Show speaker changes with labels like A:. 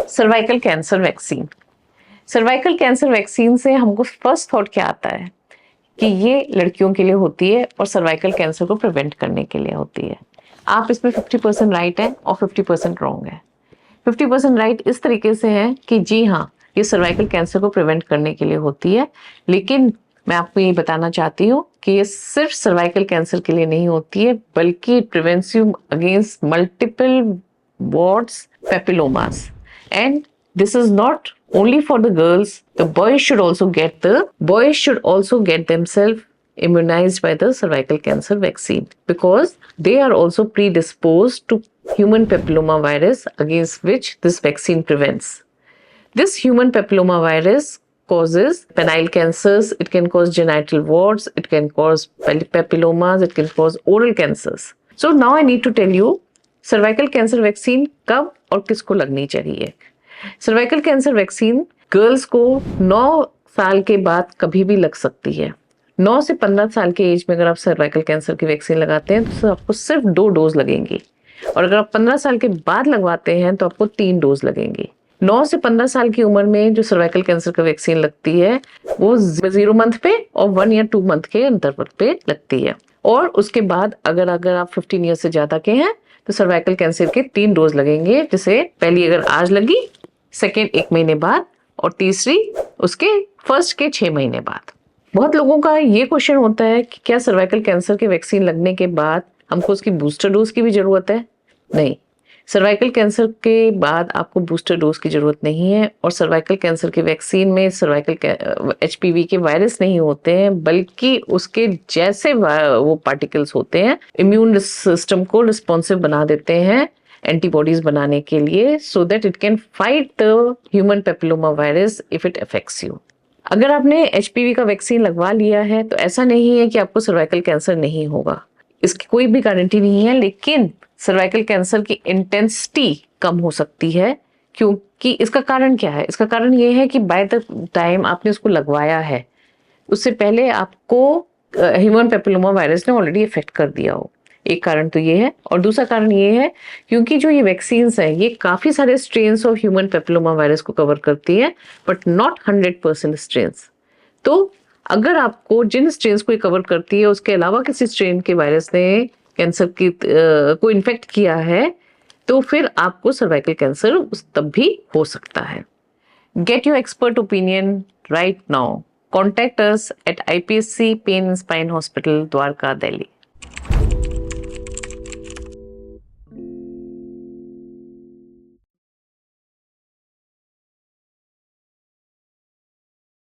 A: Cervical cancer vaccine. Cervical cancer vaccine से हमको first thought क्या आता है कि ये लड़कियों के लिए होती है और सर्वाइकल कैंसर को प्रिवेंट करने के लिए होती है। आप इसमें 50% राइट है और 50% रॉन्ग है। 50% राइट इस तरीके से है कि जी हाँ, ये सर्वाइकल कैंसर को प्रिवेंट करने के लिए होती है, लेकिन मैं आपको ये बताना चाहती हूँ कि ये सिर्फ सर्वाइकल कैंसर के लिए नहीं होती है, बल्कि it prevents you against multiple warts, papillomas. And this is not only for the girls. The boys should also get themselves immunized by the cervical cancer vaccine, because they are also predisposed to human papilloma virus, against which this vaccine prevents. This human papilloma virus causes penile cancers, it can cause genital warts, it can cause papillomas, it can cause oral cancers. So now I need to tell you cervical cancer vaccine कब और किसको लगनी चाहिए। Cervical cancer vaccine girls को 9 साल के बाद कभी भी लग सकती है। 9 से 15 साल के एज में अगर आप सर्वाइकल कैंसर की वैक्सीन लगाते हैं तो आपको सिर्फ 2 डोज लगेंगी, और अगर आप 15 साल के बाद लगवाते हैं तो आपको 3 डोज लगेंगी। 9 से 15 साल की उम्र में जो सर्वाइकल कैंसर का वैक्सीन लगती है वो 0 मंथ पे और 1 या 2 मंथ के इंटरवल पे लगती है, और उसके बाद अगर आप 15 ईयर से ज्यादा के हैं तो सर्वाइकल कैंसर के 3 डोज लगेंगे, जिसे पहली अगर आज लगी, सेकेंड 1 महीने बाद, और तीसरी उसके फर्स्ट के 6 महीने बाद। बहुत लोगों का ये क्वेश्चन होता है कि क्या सर्वाइकल कैंसर के वैक्सीन लगने के बाद हमको उसकी बूस्टर डोज की भी जरूरत है? नहीं, सर्वाइकल कैंसर के बाद आपको बूस्टर डोज की जरूरत नहीं है, और सर्वाइकल कैंसर की वैक्सीन में सर्वाइकल HPV के वायरस नहीं होते हैं, बल्कि उसके जैसे वो पार्टिकल्स होते हैं, इम्यून सिस्टम को रिस्पॉन्सिव बना देते हैं एंटीबॉडीज बनाने के लिए, so that it can fight the human papilloma virus if it affects you. अगर आपने HPV का वैक्सीन लगवा लिया है तो ऐसा नहीं है कि आपको सर्वाइकल कैंसर नहीं होगा, इसकी कोई भी गारंटी नहीं है, लेकिन सर्वाइकल कैंसर की इंटेंसिटी कम हो सकती है। क्योंकि इसका कारण क्या है? इसका कारण ये है कि बाय द टाइम आपने उसको लगवाया है, उससे पहले आपको ह्यूमन पेपिलोमा वायरस ने ऑलरेडी इफेक्ट कर दिया हो। एक कारण तो ये है, और दूसरा कारण ये है क्योंकि जो ये वैक्सीन्स है ये काफी सारे strains of human papilloma virus को कवर करती है, बट नॉट 100% स्ट्रेन्स। तो अगर आपको जिन स्ट्रेन्स को कवर करती है उसके अलावा किसी स्ट्रेन के वायरस ने कैंसर की को इन्फेक्ट किया है, तो फिर आपको सर्वाइकल कैंसर तब भी हो सकता है। Get your expert opinion right now. Contact us at IPSC pain and spine hospital, Dwarka, Delhi.